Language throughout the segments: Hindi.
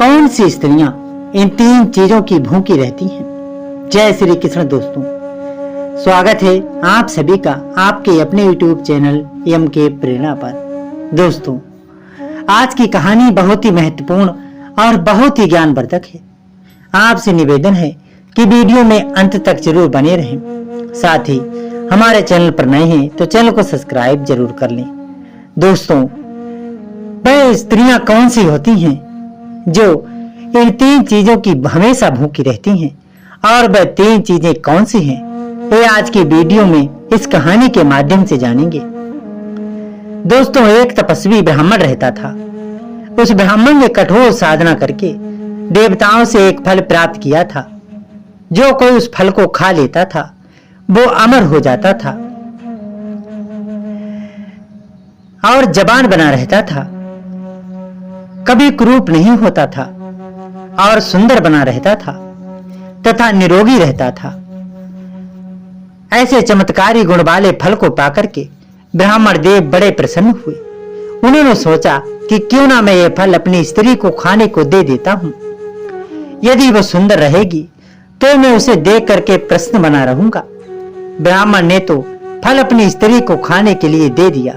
कौन सी स्त्रियां इन 3 चीजों की भूखी रहती हैं? जय श्री कृष्ण दोस्तों, स्वागत है आप सभी का आपके अपने YouTube चैनल एम के प्रेरणा पर। दोस्तों, आज की कहानी बहुत ही महत्वपूर्ण और बहुत ही ज्ञानवर्धक है। आपसे निवेदन है कि वीडियो में अंत तक जरूर बने रहें। साथ ही हमारे चैनल पर नए हैं तो चैनल को सब्सक्राइब जरूर कर लें। दोस्तों, वह स्त्रियां कौन सी होती हैं जो इन 3 चीजों की हमेशा भूखी रहती हैं, और वह 3 चीजें कौन सी हैं, ये आज की वीडियो में इस कहानी के माध्यम से जानेंगे। दोस्तों, एक तपस्वी ब्राह्मण रहता था। उस ब्राह्मण ने कठोर साधना करके देवताओं से एक फल प्राप्त किया था। जो कोई उस फल को खा लेता था वो अमर हो जाता था और जवान बना रहता था, कभी कुरूप नहीं होता था और सुंदर बना रहता था तथा निरोगी रहता था। ऐसे चमत्कारी गुण वाले फल को पाकर के ब्राह्मण देव बड़े प्रसन्न हुए। उन्होंने सोचा कि क्यों ना मैं ये फल अपनी स्त्री को खाने को दे देता हूं। यदि वो सुंदर रहेगी तो मैं उसे देख करके प्रसन्न बना रहूंगा। ब्राह्मण ने तो फल अपनी स्त्री को खाने के लिए दे दिया।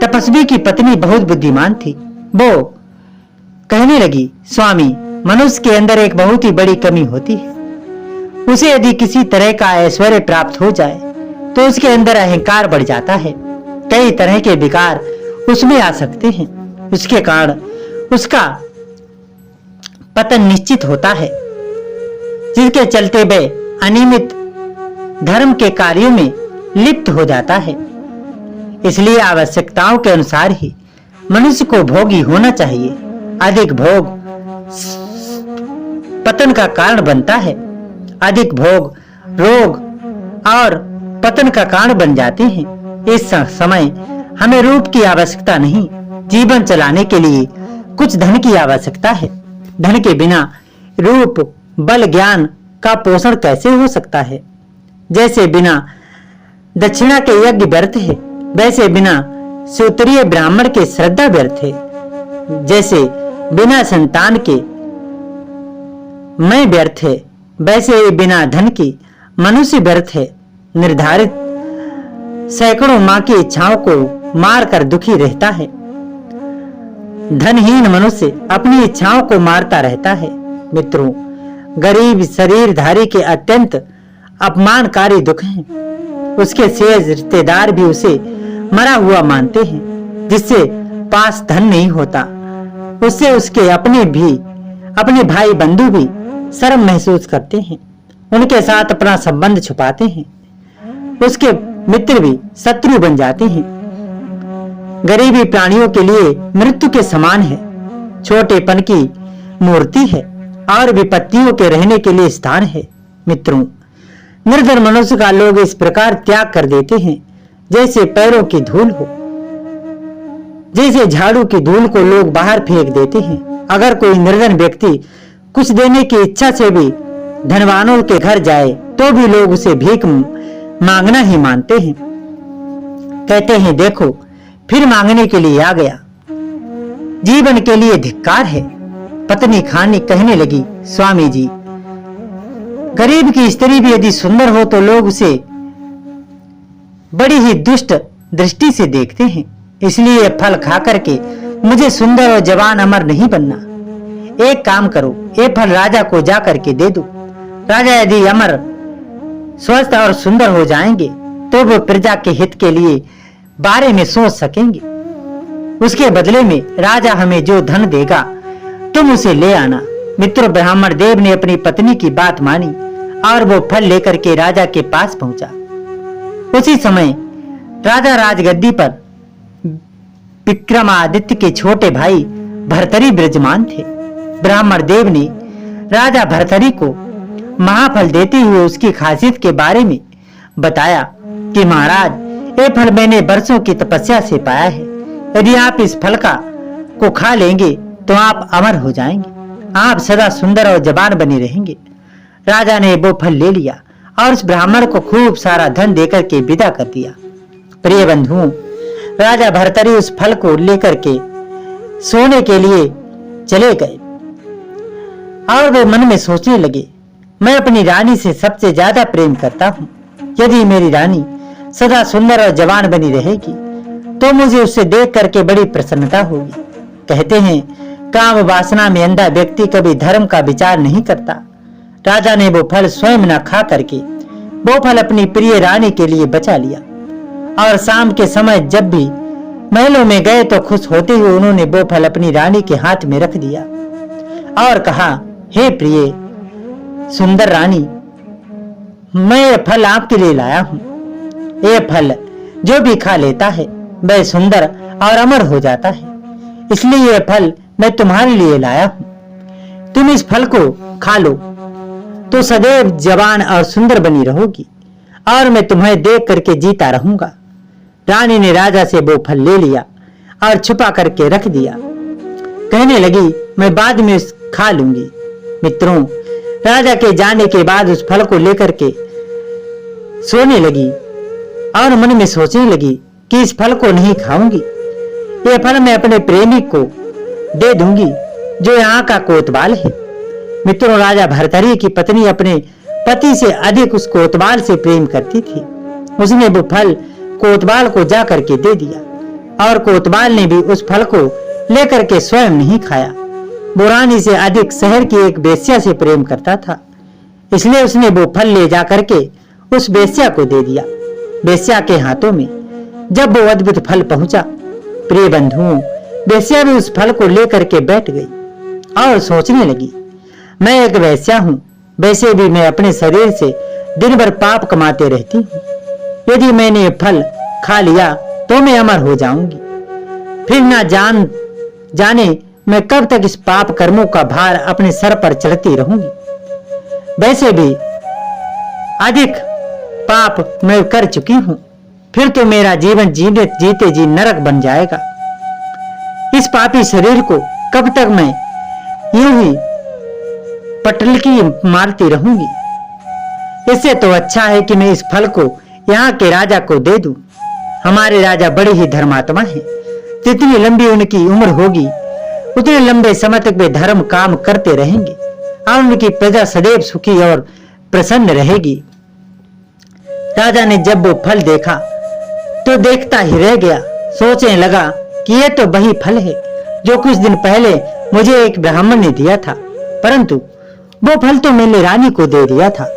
तपस्वी की पत्नी बहुत बुद्धिमान थी। वो कहने लगी, स्वामी, मनुष्य के अंदर एक बहुत ही बड़ी कमी होती है। उसे यदि किसी तरह का ऐश्वर्य प्राप्त हो जाए तो उसके अंदर अहंकार बढ़ जाता है। कई तरह के विकार उसमें आ सकते हैं। उसके कारण उसका पतन निश्चित होता है, जिसके चलते वह अनियमित धर्म के कार्यों में लिप्त हो जाता है। इसलिए आवश्यकताओं के अनुसार ही मनुष्य को भोगी होना चाहिए। अधिक भोग पतन का कारण बनता है। अधिक भोग रोग और पतन का कारण बन जाते हैं। इस समय हमें रूप की आवश्यकता नहीं, जीवन चलाने के लिए कुछ धन की आवश्यकता है। धन के बिना रूप, बल, ज्ञान का पोषण कैसे हो सकता है? जैसे बिना दक्षिणा के यज्ञ व्यर्थ है, वैसे बिना सूत्रीय ब्राह्मण के श्रद्धा व्यर्थ है। जैसे बिना संतान के मैं व्यर्थ है, वैसे बिना धन की मनुष्य व्यर्थ है। निर्धारित सैकड़ों मां की इच्छाओं को मारकर दुखी रहता है। धनहीन मनुष्य अपनी इच्छाओं को मारता रहता है। मित्रों, गरीब शरीरधारी के अत्यंत अपमानकारी दुख हैं। उसके शेष रिश्तेदार भी उसे मरा हुआ मानते हैं। जिससे पास धन नहीं होता, उससे उसके अपने भाई बंधु भी शर्म महसूस करते हैं। उनके साथ अपना संबंध छुपाते हैं। उसके मित्र भी शत्रु बन जाते हैं। गरीबी प्राणियों के लिए मृत्यु के समान है, छोटेपन की मूर्ति है और विपत्तियों के रहने के लिए स्थान है। मित्रों, निर्धन मनुष्य का लोग इस प्रकार त्याग कर देते हैं जैसे पैरों की धूल हो। जैसे झाड़ू की धूल को लोग बाहर फेंक देते हैं। अगर कोई निर्धन व्यक्ति कुछ देने की इच्छा से भी धनवानों के घर जाए तो भी लोग उसे भीख मांगना ही मानते हैं। कहते हैं, देखो फिर मांगने के लिए आ गया। जीवन के लिए धिक्कार है। पत्नी खानी कहने लगी, स्वामी जी, गरीब की स्त्री भी यदि सुंदर हो तो लोग उसे बड़ी ही दुष्ट दृष्टि से देखते हैं। इसलिए फल खा करके मुझे सुंदर और जवान अमर नहीं बनना। एक काम करो, ये फल राजा को जा करके दे दो। राजा यदि अमर, स्वस्थ और सुंदर हो जाएंगे तो वो प्रजा के हित के लिए बारे में सोच सकेंगे। उसके बदले में राजा हमें जो धन देगा तुम उसे ले आना। मित्रों, ब्राह्मण देव ने अपनी पत्नी की बात मानी और वो फल लेकर के राजा के पास पहुंचा। उसी समय राजा राजगद्दी पर विक्रमादित्य के छोटे भाई भर्तरी विराजमान थे। ब्राह्मण देव ने राजा भर्तरी को महाफल देते हुए उसकी खासियत के बारे में बताया कि महाराज, ये फल मैंने वर्षों की तपस्या से पाया है। यदि आप इस फल को खा लेंगे तो आप अमर हो जाएंगे। आप सदा सुंदर और जवान बने रहेंगे। राजा ने वो फल ले लिया और उस ब्राह्मण को खूब सारा धन देकर के विदा कर दिया। प्रिय बंधुओं, राजा भर्तरी उस फल को लेकर के सोने के लिए चले गए। और वे मन में सोचने लगे, मैं अपनी रानी से सबसे ज्यादा प्रेम करता हूँ। यदि मेरी रानी सदा सुंदर और जवान बनी रहेगी तो मुझे उसे देख करके बड़ी प्रसन्नता होगी। कहते हैं, काम वासना में अंधा व्यक्ति कभी धर्म का विचार नहीं करता। राजा ने वो फल स्वयं न खा करके वो फल अपनी प्रिय रानी के लिए बचा लिया और शाम के समय जब भी महलों में गए तो खुश होते हुए उन्होंने वो फल अपनी रानी के हाथ में रख दिया और कहा, हे प्रिय सुंदर रानी, मैं ये फल आपके लिए लाया हूँ। ये फल जो भी खा लेता है वह सुंदर और अमर हो जाता है, इसलिए ये फल मैं तुम्हारे लिए लाया हूँ। तुम इस फल को खा लो तो सदैव जवान और सुंदर बनी रहोगी और मैं तुम्हें देख करके जीता रहूंगा। रानी ने राजा से वो फल ले लिया और छुपा करके रख दिया। कहने लगी, मैं बाद में खा लूंगी। मित्रों, राजा के जाने के बाद उस फल को लेकर के सोने लगी और मन में सोचने लगी कि इस फल को नहीं खाऊंगी, ये फल मैं अपने प्रेमी को दे दूंगी जो यहाँ का कोतवाल है। मित्रों, राजा भर्तृहरि की पत्नी अपने पति से अधिक उस कोतवाल से प्रेम करती थी। उसने वो फल कोतवाल को जा करके दे दिया और कोतवाल ने भी उस फल को लेकर के स्वयं नहीं खाया। वो रानी से अधिक शहर की एक वेश्या से प्रेम करता था, इसलिए उसने वो फल ले जा करके उस वेश्या को दे दिया। वेश्या के हाथों में जब वो अद्भुत फल पहुंचा, प्रिय बंधुओं, वेश्या भी उस फल को लेकर के बैठ गई और सोचने लगी, मैं एक वेश्या हूँ, वैसे भी मैं अपने शरीर से दिन भर पाप कमाते रहती हूँ। यदि मैंने ये फल खा लिया तो मैं अमर हो जाऊंगी, फिर ना जाने मैं कब तक इस पाप कर्मों का भार अपने सर पर चढ़ती रहूंगी। वैसे भी अधिक पाप मैं कर चुकी हूं, फिर तो मेरा जीवन जीते जी नरक बन जाएगा। इस पापी शरीर को कब तक मैं यूं ही पटलकी मारती रहूंगी। इससे तो अच्छा है कि मैं इस फल को यहाँ के राजा को दे दूं। हमारे राजा बड़े ही धर्मात्मा हैं। जितनी लंबी उनकी उम्र होगी उतने लंबे समय तक वे धर्म काम करते रहेंगे और उनकी प्रजा सदैव सुखी और प्रसन्न रहेगी। राजा ने जब वो फल देखा तो देखता ही रह गया। सोचने लगा कि यह तो वही फल है जो कुछ दिन पहले मुझे एक ब्राह्मण ने दिया था, परंतु वो फल तो मैंने रानी को दे दिया था।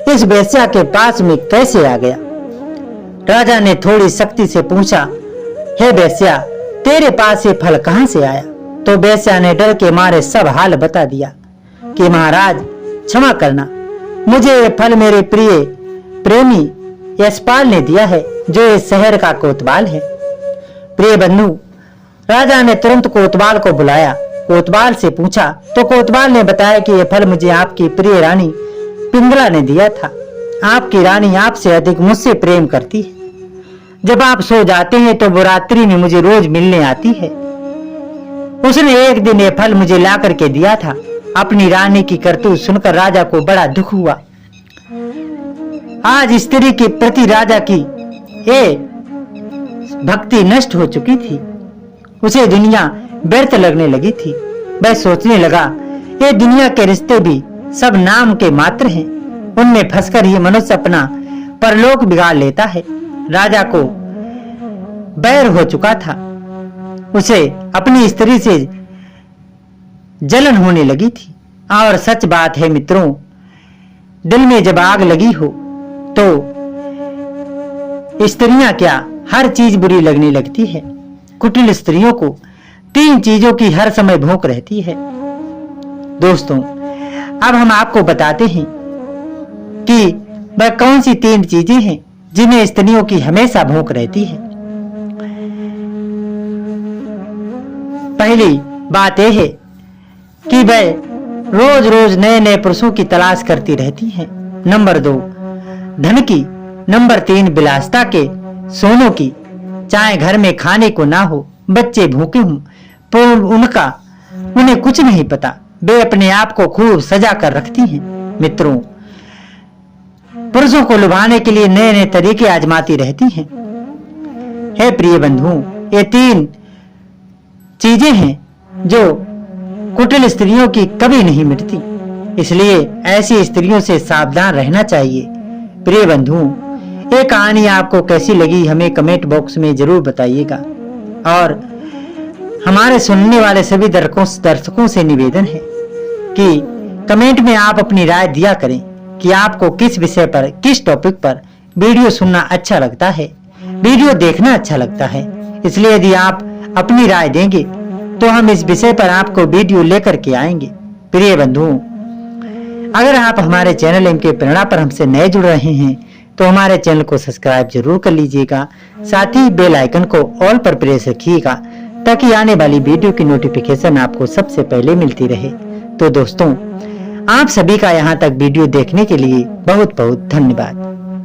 इस वेश्या के पास में कैसे आ गया? राजा ने थोड़ी सख्ती से पूछा, हे वेश्या, तेरे पास ये फल कहां से आया? तो वेश्या ने डर के मारे सब हाल बता दिया कि महाराज क्षमा करना, मुझे ये फल मेरे प्रिय प्रेमी यशपाल ने दिया है जो इस शहर का कोतवाल है। प्रिय बंधु, राजा ने तुरंत कोतवाल को बुलाया। कोतवाल से पूछा तो कोतवाल ने बताया कि यह फल मुझे आपकी प्रिय रानी पिंगला ने दिया था। आपकी रानी आपसे अधिक मुझसे प्रेम करती है। जब आप सो जाते हैं तो वो रात्रि में मुझे रोज मिलने आती है। उसने एक दिन ये फल मुझे ला करके दिया था। अपनी रानी की करतूत सुनकर राजा को बड़ा दुख हुआ। आज स्त्री के प्रति राजा की ये भक्ति नष्ट हो चुकी थी। उसे दुनिया व्यर्थ लगने लगी थी। वह सोचने लगा, ये दुनिया के रिश्ते भी सब नाम के मात्र हैं। उनमें फंसकर ही मनुष्य अपना परलोक बिगाड़ लेता है। राजा को बैर हो चुका था। उसे अपनी स्त्री से जलन होने लगी थी। और सच बात है मित्रों, दिल में जब आग लगी हो तो स्त्रियां क्या हर चीज बुरी लगने लगती है। कुटिल स्त्रियों को 3 चीजों की हर समय भूख रहती है। दोस्तों, अब हम आपको बताते हैं कि वह कौन सी 3 चीजें हैं जिन्हें स्त्रियों की हमेशा भूख रहती है। पहली बात यह है कि वह रोज रोज नए नए पुरुषों की तलाश करती रहती है। नंबर 2 धन की, नंबर 3 विलासिता के, सोनों की। चाहे घर में खाने को ना हो, बच्चे भूखे हों, पर उन्हें कुछ नहीं पता। वे अपने आप को खूब सजा कर रखती हैं। मित्रों, पुरुषों को लुभाने के लिए नए नए तरीके आजमाती रहती हैं। हे प्रिय बंधुओं, ये 3 चीजें हैं जो कुटिल स्त्रियों की कभी नहीं मिटती, इसलिए ऐसी स्त्रियों से सावधान रहना चाहिए। प्रिय बंधुओं, ये कहानी आपको कैसी लगी हमें कमेंट बॉक्स में जरूर बताइएगा। और हमारे सुनने वाले सभी दर्शकों से निवेदन है कि कमेंट में आप अपनी राय दिया करें कि आपको किस विषय पर, किस टॉपिक पर वीडियो सुनना अच्छा लगता है, वीडियो देखना अच्छा लगता है। इसलिए यदि आप अपनी राय देंगे तो हम इस विषय पर आपको वीडियो लेकर के आएंगे। प्रिय बंधुओं, अगर आप हमारे चैनल एम के प्रेरणा पर हमसे नए जुड़ रहे हैं तो हमारे चैनल को सब्सक्राइब जरूर कर लीजिएगा। साथ ही बेल आइकन को ऑल पर प्रेस रखिएगा ताकि आने वाली वीडियो की नोटिफिकेशन आपको सबसे पहले मिलती रहे। तो दोस्तों, आप सभी का यहाँ तक वीडियो देखने के लिए बहुत बहुत धन्यवाद।